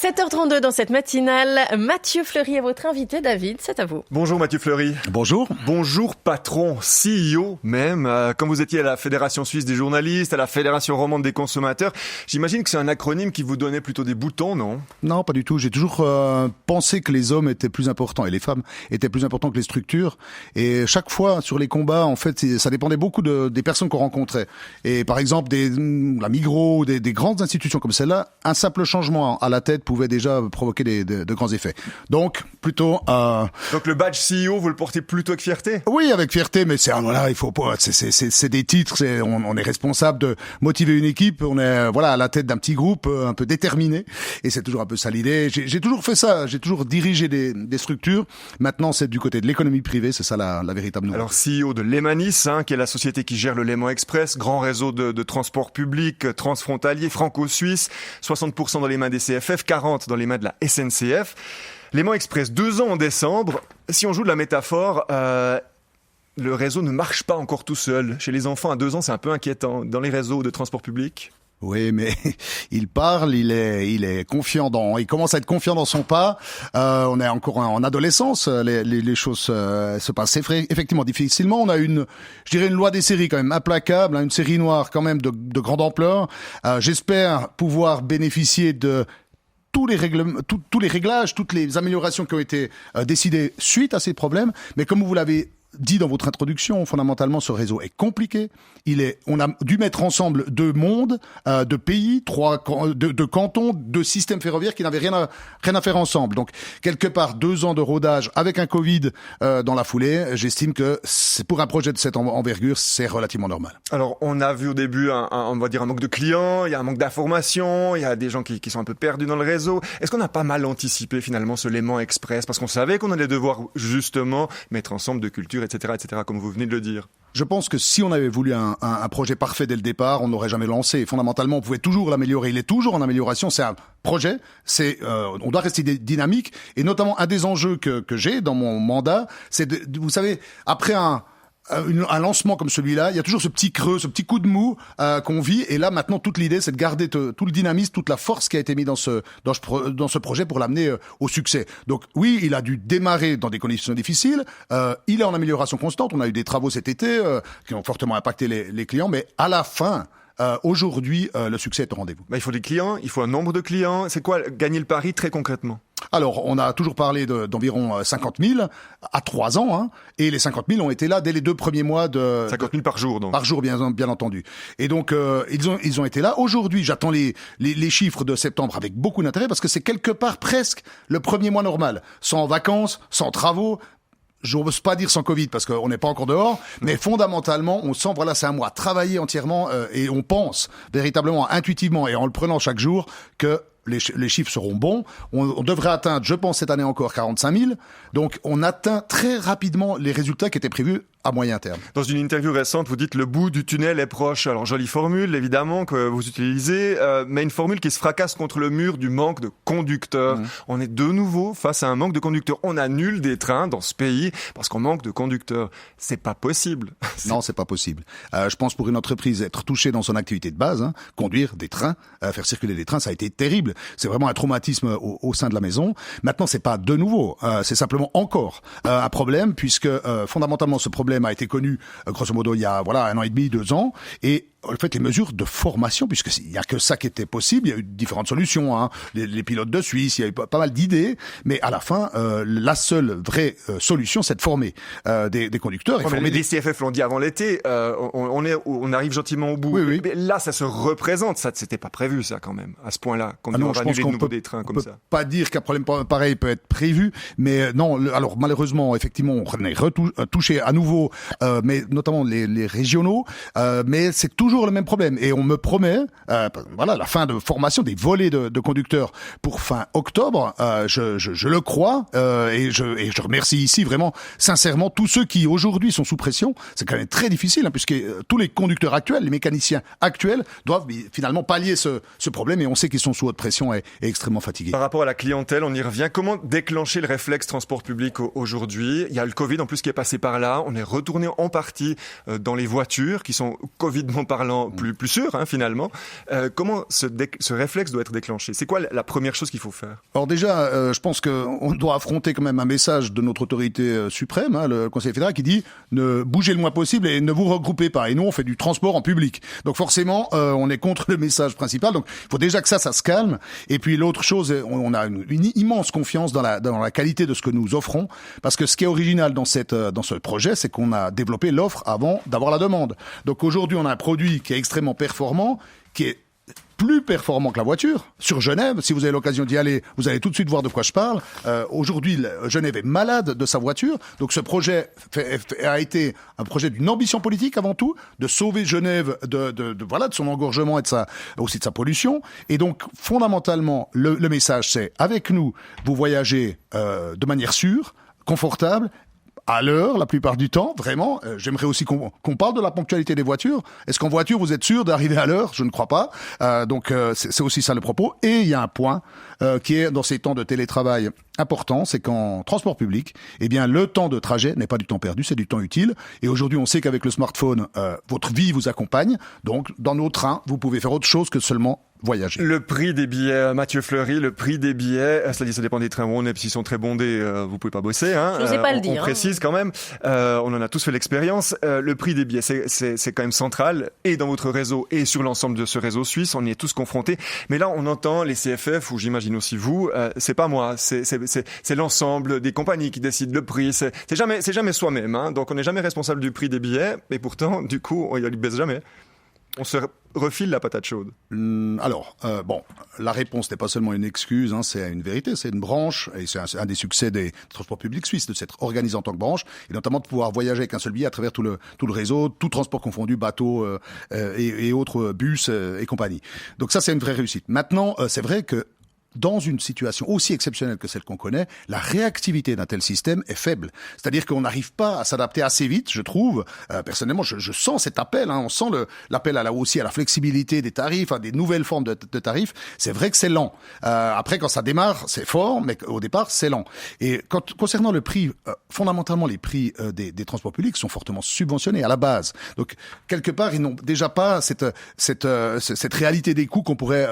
7h32 dans cette matinale. Mathieu Fleury est votre invité, David, c'est à vous. Bonjour Mathieu Fleury. Bonjour. Bonjour patron, CEO même. Quand vous étiez à la Fédération Suisse des journalistes, à la Fédération Romande des consommateurs, j'imagine que c'est un acronyme qui vous donnait plutôt des boutons, non ? Non, pas du tout. J'ai toujours pensé que les hommes étaient plus importants et les femmes étaient plus importants que les structures. Et chaque fois, sur les combats, en fait, ça dépendait beaucoup des personnes qu'on rencontrait. Et par exemple, la Migros, des grandes institutions comme celle-là, un simple changement à la tête pouvait déjà provoquer de grands effets. Donc, plutôt... Donc le badge CEO, vous le portez plutôt avec fierté ? Oui, avec fierté, mais il faut pas... C'est des titres, on est responsable de motiver une équipe, on est à la tête d'un petit groupe un peu déterminé, et c'est toujours un peu ça l'idée. J'ai toujours fait ça, j'ai toujours dirigé des structures. Maintenant, c'est du côté de l'économie privée, c'est ça la véritable nouvelle. Alors CEO de Lemanis, qui est la société qui gère le Léman Express, grand réseau de transport public transfrontalier, franco-suisse, 60% dans les mains des CFF, 40% dans les mains de la SNCF. Léman Express, 2 ans en décembre. Si on joue de la métaphore, le réseau ne marche pas encore tout seul. Chez les enfants à 2 ans, c'est un peu inquiétant. Dans les réseaux de transport public. Oui, mais il parle, il est confiant il commence à être confiant dans son pas. On est encore en adolescence, les choses se passent effectivement difficilement. On a une loi des séries quand même implacable, une série noire quand même de grande ampleur. J'espère pouvoir bénéficier de tous les réglages, toutes les améliorations qui ont été décidées suite à ces problèmes. Mais comme vous l'avez dit dans votre introduction, fondamentalement, ce réseau est compliqué. On a dû mettre ensemble 2 mondes, 2 pays, 2 cantons, 2 systèmes ferroviaires qui n'avaient rien à faire ensemble. Donc, quelque part, 2 ans de rodage avec un Covid dans la foulée, j'estime que pour un projet de cette envergure, c'est relativement normal. Alors, on a vu au début on va dire un manque de clients, il y a un manque d'informations, il y a des gens qui sont un peu perdus dans le réseau. Est-ce qu'on n'a pas mal anticipé finalement ce Léman Express ? Parce qu'on savait qu'on allait devoir justement mettre ensemble de culture, etc., comme vous venez de le dire. Je pense que si on avait voulu un projet parfait dès le départ, on n'aurait jamais lancé. Fondamentalement, on pouvait toujours l'améliorer. Il est toujours en amélioration. C'est un projet. On doit rester dynamique. Et notamment, un des enjeux que j'ai dans mon mandat, c'est vous savez, après un lancement comme celui-là, il y a toujours ce petit creux, ce petit coup de mou qu'on vit. Et là, maintenant, toute l'idée, c'est de garder tout le dynamisme, toute la force qui a été mise dans ce projet pour l'amener au succès. Donc oui, il a dû démarrer dans des conditions difficiles. Il est en amélioration constante. On a eu des travaux cet été qui ont fortement impacté les clients. Mais à la fin... aujourd'hui, le succès est au rendez-vous. Il faut des clients, il faut un nombre de clients. C'est quoi gagner le pari très concrètement ? Alors, on a toujours parlé d'environ 50 000 à 3 ans, et les 50 000 ont été là dès les 2 premiers mois de... 50 000 par jour, donc. Par jour, bien entendu. Et donc, ils ont été là. Aujourd'hui, j'attends les chiffres de septembre avec beaucoup d'intérêt, parce que c'est quelque part presque le premier mois normal. Sans vacances, sans travaux. Je n'ose pas dire sans Covid parce qu'on n'est pas encore dehors, mais fondamentalement, on sent, c'est un mois travaillé entièrement et on pense véritablement, intuitivement et en le prenant chaque jour que les chiffres seront bons. On devrait atteindre, je pense, cette année encore 45 000. Donc, on atteint très rapidement les résultats qui étaient prévus à moyen terme. Dans une interview récente, vous dites le bout du tunnel est proche. Alors, jolie formule, évidemment, que vous utilisez, mais une formule qui se fracasse contre le mur du manque de conducteurs. On est de nouveau face à un manque de conducteurs. On annule des trains dans ce pays parce qu'on manque de conducteurs. C'est pas possible. Non, c'est pas possible. Je pense pour une entreprise, être touchée dans son activité de base, conduire des trains, faire circuler des trains, ça a été terrible. C'est vraiment un traumatisme au sein de la maison. Maintenant, c'est pas de nouveau. C'est simplement encore un problème puisque fondamentalement, ce problème a été connu grosso modo il y a 1 an et demi, 2 ans, et en fait les mesures de formation, puisqu'il n'y a que ça qui était possible, il y a eu différentes solutions, les pilotes de Suisse, il y a eu pas mal d'idées, mais à la fin la seule vraie solution, c'est de former des conducteurs. Mais les CFF l'ont dit avant l'été, on arrive gentiment au bout. Oui. Mais là, ça se représente, ça c'était pas prévu ça quand même, à ce point-là, qu'on va annuler de nouveau des trains comme ça. Pas dire qu'un problème pareil peut être prévu, mais non. Alors malheureusement, effectivement, on est touché à nouveau, mais notamment les régionaux, mais c'est toujours le même problème. Et on me promet, la fin de formation des volets de conducteurs pour fin octobre. Je le crois, et je remercie ici vraiment sincèrement tous ceux qui aujourd'hui sont sous pression. C'est quand même très difficile, puisque tous les conducteurs actuels, les mécaniciens actuels doivent finalement pallier ce problème, et on sait qu'ils sont sous haute pression et extrêmement fatigués. Par rapport à la clientèle, on y revient. Comment déclencher le réflexe transport public aujourd'hui ? Il y a le Covid en plus qui est passé par là. On est retourné en partie dans les voitures qui sont Covidement parlant plus sûr, hein, finalement. Comment ce réflexe doit être déclenché? C'est quoi la première chose qu'il faut faire? Alors déjà, je pense qu'on doit affronter quand même un message de notre autorité suprême, hein, le Conseil fédéral, qui dit ne bougez le moins possible et ne vous regroupez pas. Et nous, on fait du transport en public. Donc forcément, on est contre le message principal. Donc il faut déjà que ça se calme. Et puis l'autre chose, on a une immense confiance dans la qualité de ce que nous offrons, parce que ce qui est original dans ce projet, c'est qu'on a développé l'offre avant d'avoir la demande. Donc aujourd'hui, on a un produit qui est extrêmement performant, qui est plus performant que la voiture. Sur Genève, si vous avez l'occasion d'y aller, vous allez tout de suite voir de quoi je parle. Aujourd'hui, Genève est malade de sa voiture. Donc ce projet a été un projet d'une ambition politique avant tout, de sauver Genève de son engorgement et aussi de sa pollution. Et donc fondamentalement, le message c'est, avec nous, vous voyagez de manière sûre, confortable, à l'heure, la plupart du temps, vraiment. J'aimerais aussi qu'on parle de la ponctualité des voitures. Est-ce qu'en voiture, vous êtes sûr d'arriver à l'heure? Je ne crois pas. Donc, c'est aussi ça le propos. Et il y a un point qui est, dans ces temps de télétravail important, c'est qu'en transport public, eh bien, le temps de trajet n'est pas du temps perdu, c'est du temps utile. Et aujourd'hui, on sait qu'avec le smartphone, votre vie vous accompagne. Donc, dans nos trains, vous pouvez faire autre chose que seulement voyager. Le prix des billets, Mathieu Fleury, le prix des billets, cela dit, ça dépend des trains où on est, puis s'ils sont très bondés, vous pouvez pas bosser, hein. Je n'osais pas le dire. On précise quand même, on en a tous fait l'expérience. Le prix des billets, c'est quand même central, et dans votre réseau, et sur l'ensemble de ce réseau suisse, on y est tous confrontés. Mais là, on entend les CFF, ou j'imagine aussi vous, c'est pas moi, c'est l'ensemble des compagnies qui décident le prix, c'est jamais soi-même, hein. Donc on n'est jamais responsable du prix des billets, mais pourtant, du coup, on ne baisse jamais. On se refile la patate chaude. Alors, la réponse n'est pas seulement une excuse, hein, c'est une vérité, c'est une branche, et c'est un des succès des transports publics suisses, de s'être organisé en tant que branche, et notamment de pouvoir voyager avec un seul billet à travers tout le réseau, tout transport confondu, bateaux et autres bus et compagnie. Donc ça, c'est une vraie réussite. Maintenant, c'est vrai que dans une situation aussi exceptionnelle que celle qu'on connaît, la réactivité d'un tel système est faible. C'est-à-dire qu'on n'arrive pas à s'adapter assez vite, je trouve. Personnellement, je sens cet appel, hein, on sent l'appel aussi à la flexibilité des tarifs, à des nouvelles formes de tarifs. C'est vrai que c'est lent. Après, quand ça démarre, c'est fort, mais au départ, c'est lent. Et concernant le prix, fondamentalement, les prix des transports publics sont fortement subventionnés à la base. Donc, quelque part, ils n'ont déjà pas cette réalité des coûts qu'on pourrait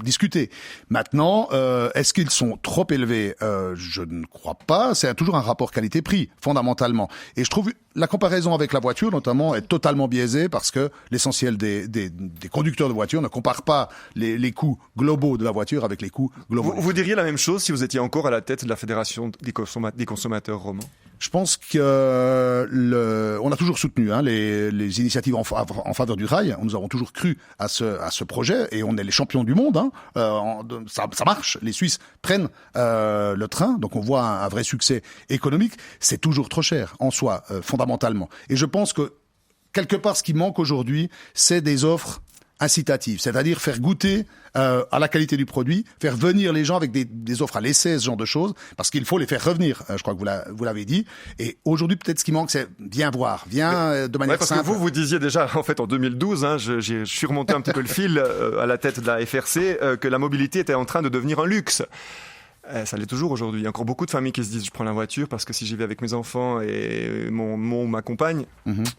discuter. Maintenant, est-ce qu'ils sont trop élevés? Je ne crois pas. C'est toujours un rapport qualité-prix, fondamentalement. Et je trouve la comparaison avec la voiture, notamment, est totalement biaisée parce que l'essentiel des conducteurs de voitures ne compare pas les coûts globaux de la voiture avec les coûts globaux. Vous diriez la même chose si vous étiez encore à la tête de la Fédération des consommateurs romans? Je pense que on a toujours soutenu les initiatives en faveur du rail. Nous avons toujours cru à ce projet et on est les champions du monde. Ça marche. Les Suisses prennent le train, donc on voit un vrai succès économique. C'est toujours trop cher en soi, fondamentalement. Et je pense que quelque part, ce qui manque aujourd'hui, c'est des offres incitative, c'est-à-dire faire goûter à la qualité du produit, faire venir les gens avec des offres à l'essai, ce genre de choses, parce qu'il faut les faire revenir, je crois que vous l'avez dit. Et aujourd'hui, peut-être ce qui manque, c'est viens voir, de manière parce simple. Que vous disiez déjà, en fait, en 2012, je suis remonté un petit peu le fil à la tête de la FRC, que la mobilité était en train de devenir un luxe. Ça l'est toujours aujourd'hui. Il y a encore beaucoup de familles qui se disent je prends la voiture parce que si j'y vais avec mes enfants et ma compagne,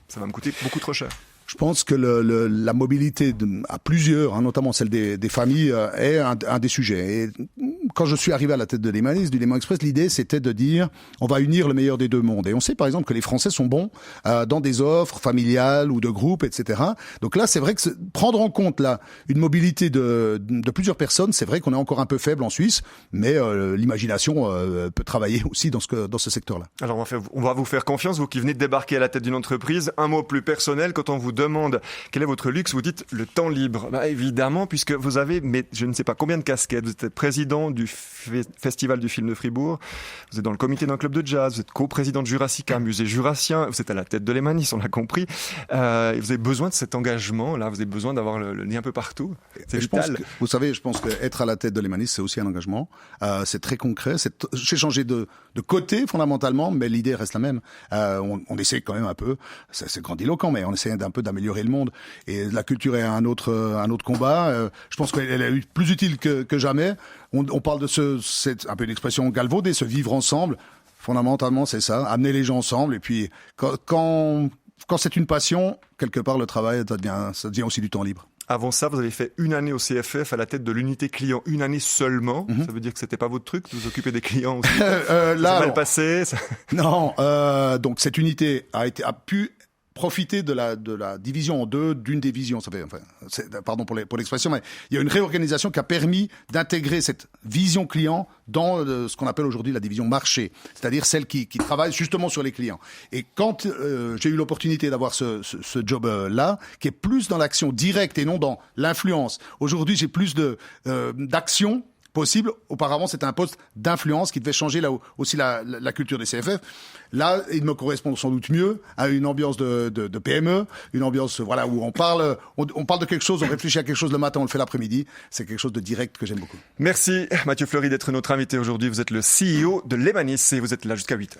ça va me coûter beaucoup trop cher. Je pense que la mobilité à plusieurs, notamment celle des familles, est un des sujets. Et quand je suis arrivé à la tête de Lemanis, du Léman Express, l'idée c'était de dire on va unir le meilleur des deux mondes. Et on sait par exemple que les Français sont bons dans des offres familiales ou de groupes, etc. Donc là, c'est vrai que prendre en compte là une mobilité de plusieurs personnes, c'est vrai qu'on est encore un peu faible en Suisse, mais l'imagination peut travailler aussi dans ce secteur-là. Alors on va vous faire confiance, vous qui venez de débarquer à la tête d'une entreprise. Un mot plus personnel, quand on vous demande quel est votre luxe, vous dites le temps libre. Évidemment, puisque vous avez, mais je ne sais pas combien de casquettes. Vous êtes président du Festival du film de Fribourg, vous êtes dans le comité d'un club de jazz, vous êtes co-président de Jurassica, musée jurassien, vous êtes à la tête de Lemanis, on l'a compris. Vous avez besoin de cet engagement-là, vous avez besoin d'avoir le nez un peu partout. C'est vital. Vous savez, je pense qu'être à la tête de Lemanis, c'est aussi un engagement. C'est très concret. J'ai changé de côté fondamentalement, mais l'idée reste la même. On essaie quand même un peu, c'est grandiloquent, mais on essaie un peu d'améliorer le monde. Et la culture est un autre combat. Je pense qu'elle est plus utile que jamais. On parle de c'est un peu une expression galvaudée, se vivre ensemble. Fondamentalement, c'est ça, amener les gens ensemble. Et puis, quand quand c'est une passion, quelque part, le travail, ça devient aussi du temps libre. Avant ça, vous avez fait une année au CFF à la tête de l'unité client, une année seulement. Ça veut dire que c'était pas votre truc, de vous occuper des clients aussi. Ça s'est mal passé. Non, donc cette unité a pu profiter de la division en deux d'une division. Pardon pour l'expression, mais il y a une réorganisation qui a permis d'intégrer cette vision client dans ce qu'on appelle aujourd'hui la division marché, c'est-à-dire celle qui travaille justement sur les clients. Et quand j'ai eu l'opportunité d'avoir ce job-là, qui est plus dans l'action directe et non dans l'influence. Aujourd'hui, j'ai plus d'action possible. Auparavant, c'était un poste d'influence qui devait changer là aussi la culture des CFF. Là, il me correspond sans doute mieux à une ambiance de PME, une ambiance où on parle de quelque chose, on réfléchit à quelque chose le matin, on le fait l'après-midi. C'est quelque chose de direct que j'aime beaucoup. Merci Mathieu Fleury d'être notre invité aujourd'hui. Vous êtes le CEO de Lemanis et vous êtes là jusqu'à 8h.